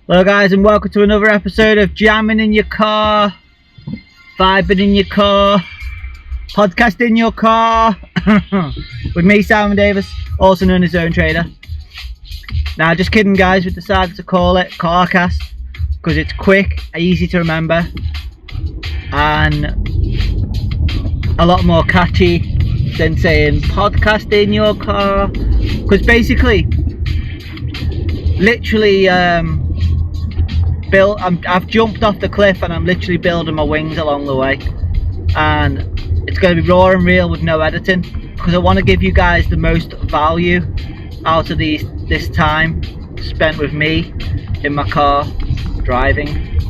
Hello guys, and welcome to another episode of Jamming in Your Car, Vibing in Your Car, Podcast in Your Car with me, Simon Davis, also known as Zone Trader. Now just kidding guys, we decided to call it Carcast because it's quick, easy to remember and a lot more catchy than saying podcast in your car, because basically literally I've jumped off the cliff and I'm literally building my wings along the way, and it's going to be raw and real with no editing because I want to give you guys the most value out of this time spent with me in my car driving.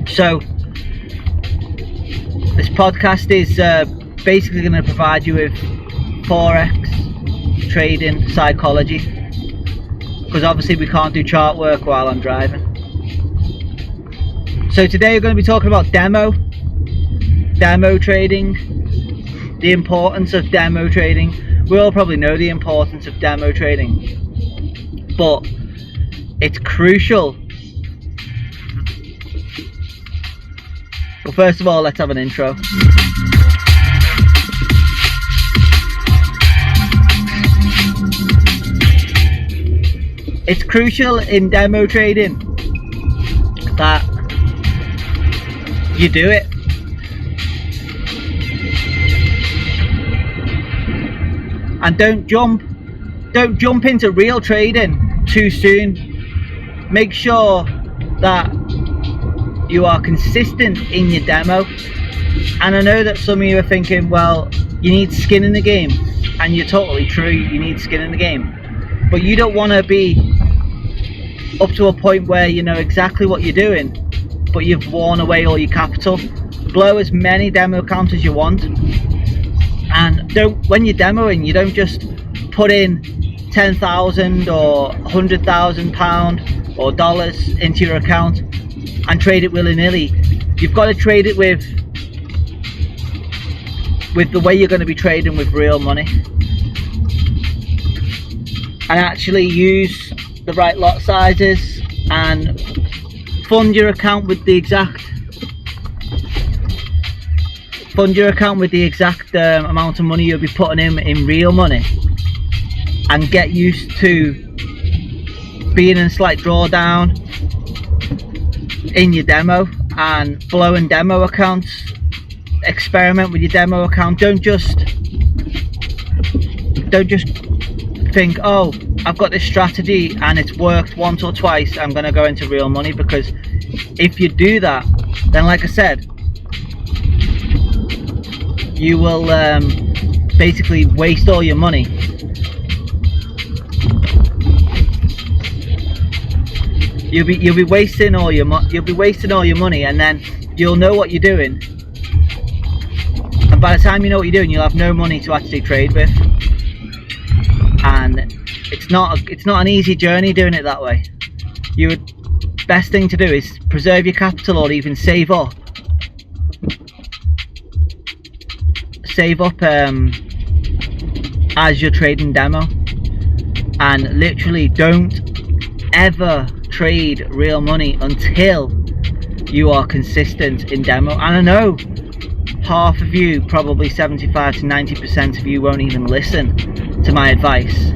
So this podcast is basically going to provide you with forex trading psychology, because obviously we can't do chart work while I'm driving. So today we're going to be talking about demo trading, the importance of demo trading. We all probably know the importance of demo trading, but it's crucial. Well, first of all, let's have an intro. It's crucial in demo trading that you do it. And don't jump into real trading too soon. Make sure that you are consistent in your demo. And I know that some of you are thinking, well, you need skin in the game, and you're totally true, you need skin in the game. But you don't want to be up to a point where you know exactly what you're doing, but you've worn away all your capital. Blow as many demo accounts as you want, and when you're demoing, you don't just put in 10,000 or £100,000 or dollars into your account and trade it willy-nilly. You've got to trade it with the way you're going to be trading with real money, and actually use the right lot sizes and fund your account with the exact amount of money you'll be putting in real money, and get used to being in slight drawdown in your demo and blowing demo accounts. Experiment with your demo account. Don't just think, oh, I've got this strategy and it's worked once or twice, I'm going to go into real money. Because if you do that, then like I said, you will basically waste all your money. You'll be wasting all your money, and then you'll know what you're doing, and by the time you know what you're doing, you'll have no money to actually trade with. And it's not an easy journey doing it that way. Best thing to do is preserve your capital, or even save up as you're trading demo. And literally don't ever trade real money until you are consistent in demo. And I know half of you, probably 75 to 90% of you, won't even listen to my advice,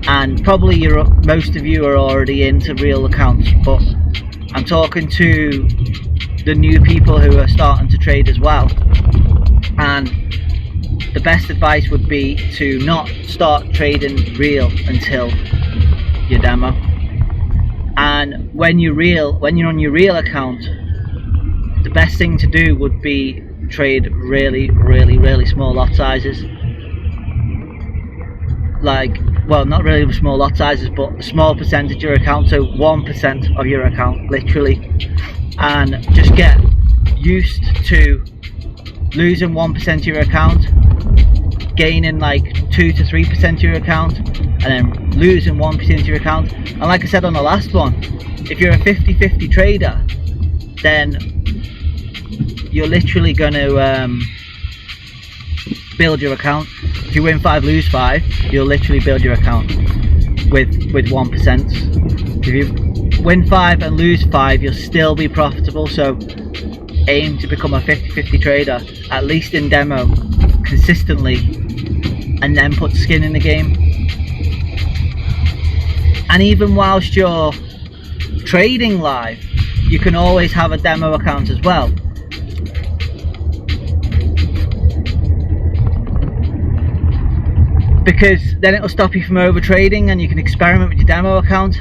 and probably most of you are already into real accounts, but I'm talking to the new people who are starting to trade as well. And the best advice would be to not start trading real until your demo. And when you're on your real account, the best thing to do would be trade really, really, really small lot sizes. Well, not really small lot sizes, but a small percentage of your account, so 1% of your account, literally. And just get used to losing 1% of your account, gaining like 2 to 3% of your account, and then losing 1% of your account. And like I said on the last one, if you're a 50-50 trader, then you're literally going to build your account. If you win 5, lose 5, you'll literally build your account with 1%. win 5 and lose 5, you'll still be profitable. So aim to become a 50-50 trader, at least in demo, consistently, and then put skin in the game. And even whilst you're trading live, you can always have a demo account as well. Because then it'll stop you from over trading and you can experiment with your demo account.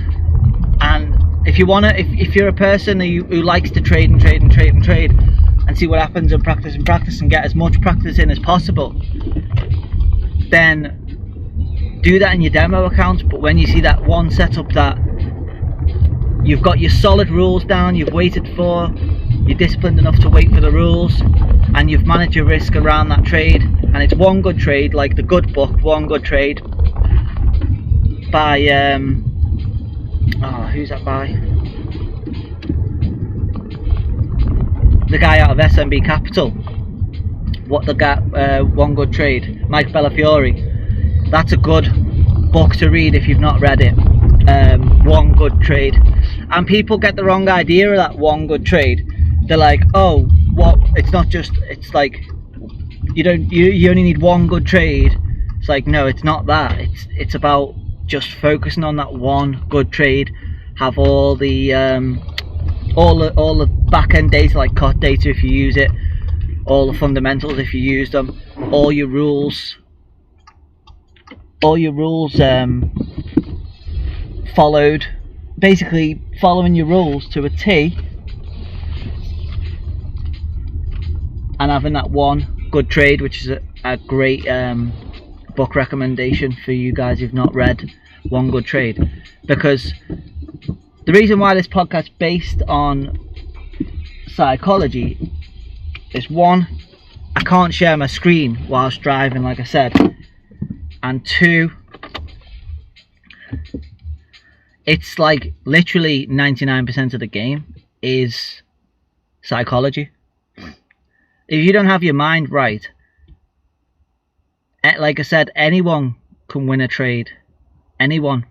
And if you wanna, if you're a person who likes to trade and trade and trade and trade and see what happens and practice and get as much practice in as possible, then do that in your demo account. But when you see that one setup that you've got your solid rules down, you've waited for, you're disciplined enough to wait for the rules, and you've managed your risk around that trade, and it's one good trade, like the good book, One Good Trade by who's that by? The guy out of SMB Capital. What the guy, One Good Trade, Mike Bellafiore. That's a good book to read if you've not read it. One Good Trade. And people get the wrong idea of that one good trade. They're like, oh, what? It's not just. It's like you only need one good trade. It's like, no, it's not that. It's about just focusing on that one good trade. Have all the back end data, like COT data if you use it, all the fundamentals if you use them, all your rules followed, basically following your rules to a T, and having that one good trade, which is a great book recommendation for you guys who've not read One Good Trade. Because the reason why this podcast is based on psychology is, one, I can't share my screen whilst driving, like I said, and two, it's like literally 99% of the game is psychology. If you don't have your mind right, like I said, anyone can win a trade. Anyone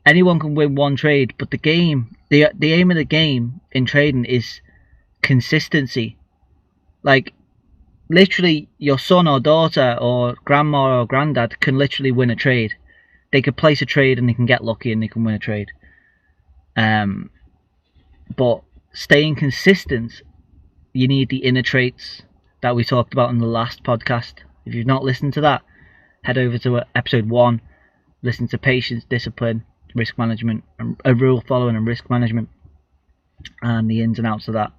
can win one trade, but the game, the aim of the game in trading is consistency. Like, literally, your son or daughter or grandma or granddad can literally win a trade. They could place a trade and they can get lucky and they can win a trade. But staying consistent, you need the inner traits that we talked about in the last podcast. If you've not listened to that, head over to episode 1. Listen to patience, discipline, risk management, and rule following and risk management, and the ins and outs of that.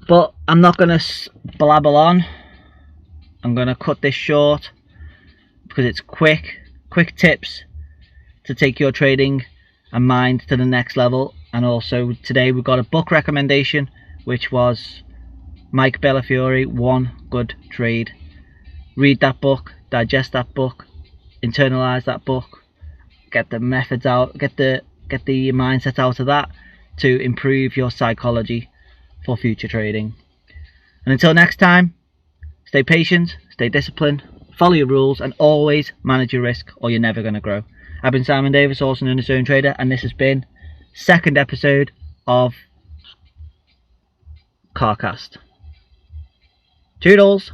But I'm not going to blabble on. I'm going to cut this short because it's quick tips to take your trading and mind to the next level. And also today we've got a book recommendation, which was Mike Bellafiore, One Good Trade. Read that book, digest that book, internalize that book, get the methods out, get the mindset out of that to improve your psychology for future trading. And until next time, stay patient, stay disciplined, follow your rules, and always manage your risk, or you're never going to grow. I've been Simon Davis, also known as Zone Trader, and this has been second episode of Carcast. Toodles!